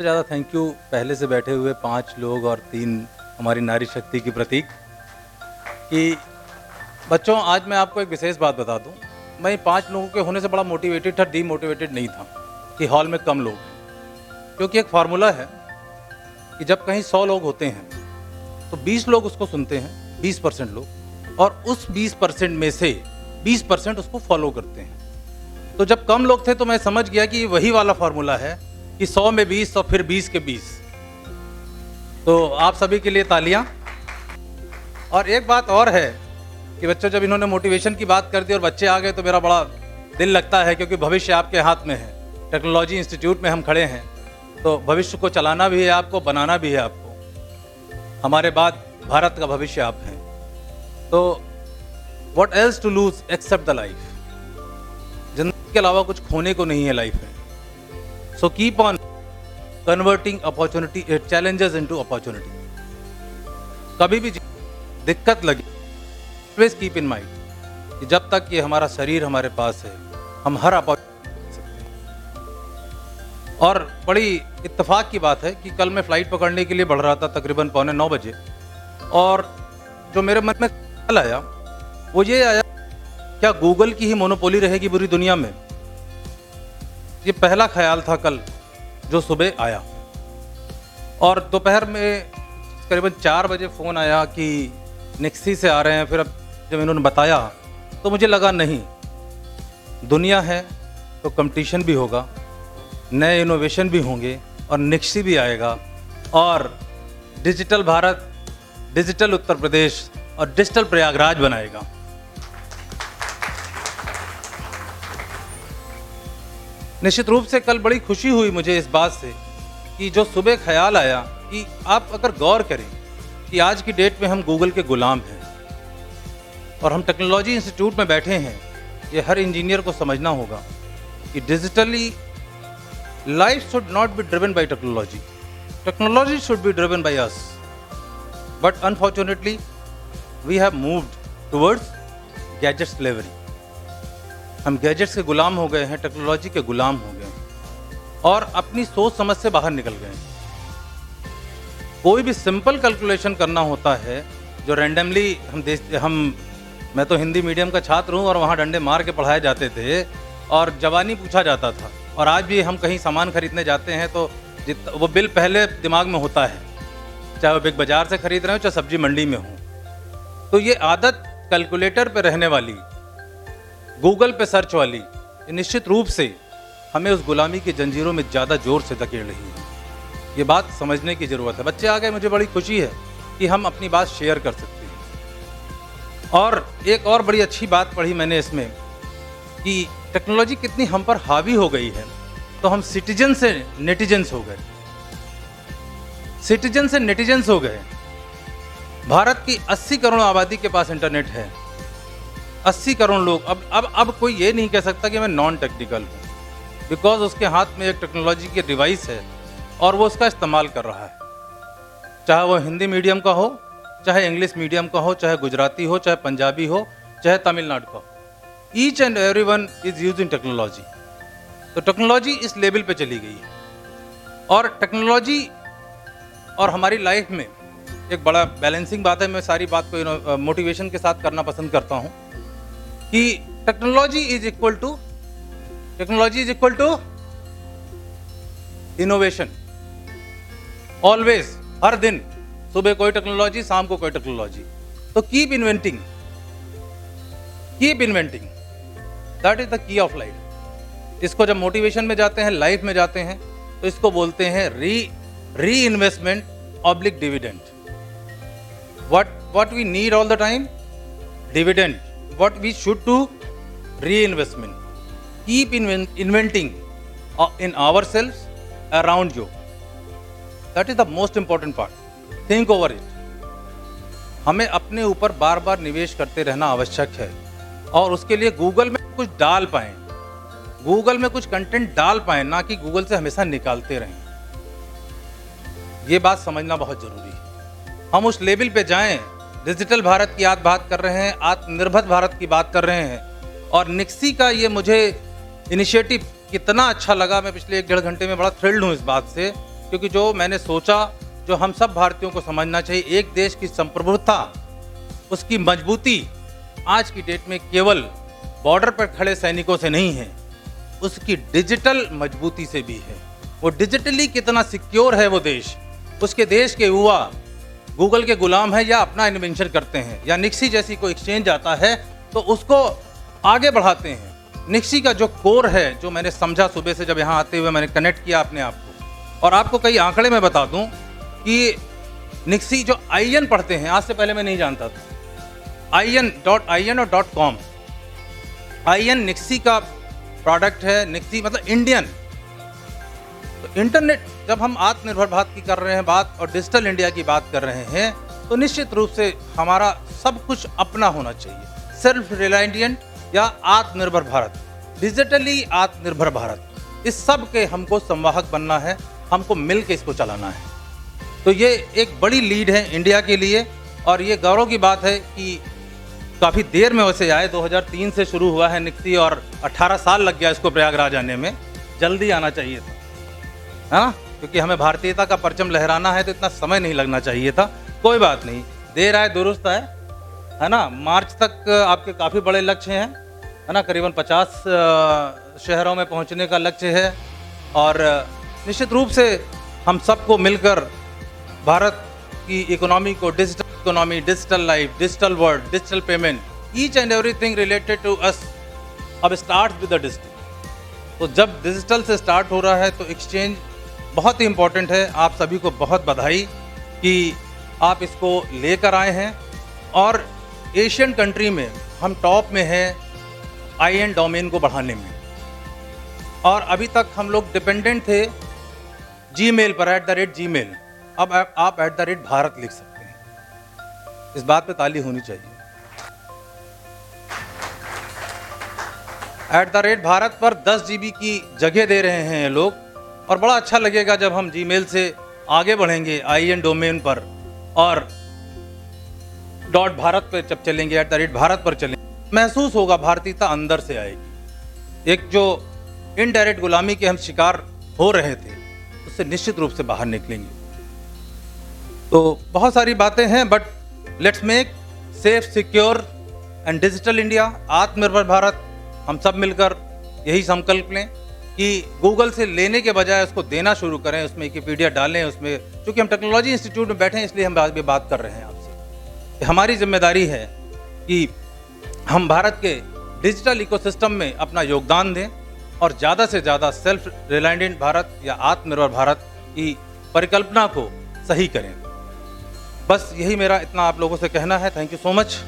ज़्यादा thank you पहले से बैठे हुए 5 लोग और 3 हमारी नारी शक्ति की प्रतीक कि बच्चों, आज मैं आपको एक विशेष बात बता दूं। मैं 5 लोगों के होने से बड़ा मोटिवेटेड था, डीमोटिवेटेड नहीं था कि हॉल में कम लोग हैं। क्योंकि एक फार्मूला है कि जब कहीं 100 लोग होते हैं तो 20 लोग उसको सुनते हैं, 20% लोग, और उस 20% में से 20% उसको फॉलो करते हैं। तो जब कम लोग थे तो मैं समझ गया कि वही वाला फार्मूला है कि 100 में 20 और फिर 20 के 20। तो आप सभी के लिए तालियां। और एक बात और है कि बच्चों, जब इन्होंने मोटिवेशन की बात कर दी और बच्चे आ गए तो मेरा बड़ा दिल लगता है, क्योंकि भविष्य आपके हाथ में है। टेक्नोलॉजी इंस्टीट्यूट में हम खड़े हैं, तो भविष्य को चलाना भी है आपको, बनाना भी है आपको। हमारे बाद भारत का भविष्य आप हैं। तो what else to lose except the life. जिंदगी के अलावा कुछ खोने को नहीं है लाइफ में। So keep on converting opportunity challenges into opportunity. कभी भी दिक्कत लगे, always keep in mind कि जब तक ये हमारा शरीर हमारे पास है, हम हर अपॉर्चुनिटी सकते हैं। और बड़ी इत्तेफाक की बात है कि कल मैं फ्लाइट पकड़ने के लिए बढ़ रहा था तकरीबन 8:45 बजे, और जो मेरे मन में ख्याल आया वो ये आया, क्या गूगल की ही मोनोपोली रहेगी पूरी दुनिया में? ये पहला ख्याल था कल जो सुबह आया। और दोपहर में करीबन 4 बजे फ़ोन आया कि निक्सी से आ रहे हैं। फिर अब जब इन्होंने बताया तो मुझे लगा नहीं, दुनिया है तो कंपटीशन भी होगा, नए इनोवेशन भी होंगे और निक्सी भी आएगा, और डिजिटल भारत, डिजिटल उत्तर प्रदेश और डिजिटल प्रयागराज बनाएगा। निश्चित रूप से कल बड़ी खुशी हुई मुझे इस बात से कि जो सुबह ख्याल आया कि आप अगर गौर करें कि आज की डेट में हम गूगल के गुलाम हैं और हम टेक्नोलॉजी इंस्टीट्यूट में बैठे हैं। ये हर इंजीनियर को समझना होगा कि digitally life should not be driven by technology, technology should be driven by us. But unfortunately we have moved towards gadget slavery. हम गैजेट्स के गुलाम हो गए हैं, टेक्नोलॉजी के गुलाम हो गए हैं और अपनी सोच समझ से बाहर निकल गए हैं। कोई भी सिंपल कैलकुलेशन करना होता है जो रैंडमली मैं तो हिंदी मीडियम का छात्र हूँ और वहाँ डंडे मार के पढ़ाए जाते थे और जवानी पूछा जाता था। और आज भी हम कहीं सामान खरीदने जाते हैं तो वो बिल पहले दिमाग में होता है, चाहे वो बिग बाजार से खरीद रहे हो चाहे सब्जी मंडी में हो। तो ये आदत कैलकुलेटर पे रहने वाली, गूगल पे सर्च वाली, निश्चित रूप से हमें उस गुलामी की जंजीरों में ज़्यादा जोर से धकेल रही है। ये बात समझने की ज़रूरत है। बच्चे आ गए, मुझे बड़ी खुशी है कि हम अपनी बात शेयर कर सकते हैं। और एक और बड़ी अच्छी बात पढ़ी मैंने इसमें कि टेक्नोलॉजी कितनी हम पर हावी हो गई है, तो हम सिटीजन से नेटिजन्स हो गए। सिटीजन से नेटिजन्स हो गए। भारत की 80 करोड़ आबादी के पास इंटरनेट है। 80 करोड़ लोग। अब कोई ये नहीं कह सकता कि मैं नॉन टेक्निकल हूँ, बिकॉज उसके हाथ में एक टेक्नोलॉजी की डिवाइस है और वो उसका इस्तेमाल कर रहा है। चाहे वो हिंदी मीडियम का हो, चाहे इंग्लिश मीडियम का हो, चाहे गुजराती हो, चाहे पंजाबी हो, चाहे तमिलनाडु का हो, each and every one is using technology. तो टेक्नोलॉजी इस लेवल पे चली गई है। और टेक्नोलॉजी और हमारी लाइफ में एक बड़ा बैलेंसिंग बात है। मैं सारी बात को मोटिवेशन के साथ करना पसंद करता हूँ कि technology is equal to innovation. Always, हर दिन, सुबह कोई टेक्नोलॉजी, शाम को कोई टेक्नोलॉजी। तो keep inventing, that is the key of life. इसको जब मोटिवेशन में जाते हैं, लाइफ में जाते हैं, तो इसको बोलते हैं री investment oblique dividend. what we need all the time, dividend. What we should do, reinvestment. Keep inventing in ourselves, around you. That is the most important part. Think over it. हमें अपने ऊपर बार बार निवेश करते रहना आवश्यक है और उसके लिए गूगल में कुछ डाल पाएं, गूगल में कुछ कंटेंट डाल पाएं, ना कि गूगल से हमेशा निकालते रहें। ये बात समझना बहुत जरूरी है। हम उस लेवल पे जाएं, डिजिटल भारत की आज बात कर रहे हैं, आत्मनिर्भर भारत की बात कर रहे हैं, और निक्सी का ये मुझे इनिशिएटिव कितना अच्छा लगा। मैं पिछले 1-1.5 घंटे में बड़ा थ्रिल्ड हूँ इस बात से क्योंकि जो मैंने सोचा, जो हम सब भारतीयों को समझना चाहिए, एक देश की संप्रभुता, उसकी मजबूती आज की डेट में केवल बॉर्डर पर खड़े सैनिकों से नहीं है, उसकी डिजिटल मजबूती से भी है। वो डिजिटली कितना सिक्योर है वो देश, उसके देश के युवा गूगल के गुलाम है या अपना इन्वेंशन करते हैं, या निक्सी जैसी कोई एक्सचेंज आता है तो उसको आगे बढ़ाते हैं। निक्सी का जो कोर है, जो मैंने समझा सुबह से जब यहाँ आते हुए मैंने कनेक्ट किया अपने आप को, और आपको कई आंकड़े में बता दूं कि निक्सी जो IN पढ़ते हैं, आज से पहले मैं नहीं जानता था, IN और .com, IN निक्सी का प्रोडक्ट है। निक्सी मतलब इंडियन। तो इंटरनेट, जब हम आत्मनिर्भर भारत की कर रहे हैं बात और डिजिटल इंडिया की बात कर रहे हैं, तो निश्चित रूप से हमारा सब कुछ अपना होना चाहिए। सेल्फ रिलायंट या आत्मनिर्भर भारत, डिजिटली आत्मनिर्भर भारत, इस सब के हमको संवाहक बनना है, हमको मिल के इसको चलाना है। तो ये एक बड़ी लीड है इंडिया के लिए, और ये गौरव की बात है कि काफ़ी देर में वैसे आए, 2003 से शुरू हुआ है निक्सी, और 18 साल लग गया इसको प्रयागराज आने में। जल्दी आना चाहिए था, है ना, क्योंकि हमें भारतीयता का परचम लहराना है तो इतना समय नहीं लगना चाहिए था। कोई बात नहीं, देर आए दुरुस्त आए, है ना। मार्च तक आपके काफ़ी बड़े लक्ष्य हैं, है ना, करीबन 50 शहरों में पहुंचने का लक्ष्य है, और निश्चित रूप से हम सबको मिलकर भारत की इकोनॉमी को, digital economy, digital life, digital world, digital payment, each and everything related to us अब स्टार्ट विद द डिजिटल। तो जब डिजिटल से स्टार्ट हो रहा है तो एक्सचेंज बहुत ही इम्पोर्टेंट है। आप सभी को बहुत बधाई कि आप इसको लेकर आए हैं, और एशियन कंट्री में हम टॉप में हैं IN डोमेन को बढ़ाने में। और अभी तक हम लोग डिपेंडेंट थे Gmail पर @Gmail, अब आप @भारत लिख सकते हैं। इस बात पे ताली होनी चाहिए। @भारत पर 10 GB की जगह दे रहे हैं ये लोग, और बड़ा अच्छा लगेगा जब हम Gmail से आगे बढ़ेंगे IN डोमेन पर, और .भारत पर जब चलेंगे, @भारत पर चलेंगे, महसूस होगा भारतीयता अंदर से आएगी। एक जो इनडायरेक्ट गुलामी के हम शिकार हो रहे थे, उससे निश्चित रूप से बाहर निकलेंगे। तो बहुत सारी बातें हैं, but let's make safe, secure and digital India, आत्मनिर्भर भारत। हम सब मिलकर यही संकल्प लें कि गूगल से लेने के बजाय उसको देना शुरू करें, उसमें विकिपीडिया डालें, उसमें, क्योंकि हम टेक्नोलॉजी इंस्टीट्यूट में बैठे हैं इसलिए हम आज भी बात कर रहे हैं आपसे। हमारी जिम्मेदारी है कि हम भारत के डिजिटल इकोसिस्टम में अपना योगदान दें, और ज़्यादा से ज़्यादा सेल्फ रिलायंट भारत या आत्मनिर्भर भारत की परिकल्पना को सही करें। बस यही मेरा इतना आप लोगों से कहना है। Thank you so much.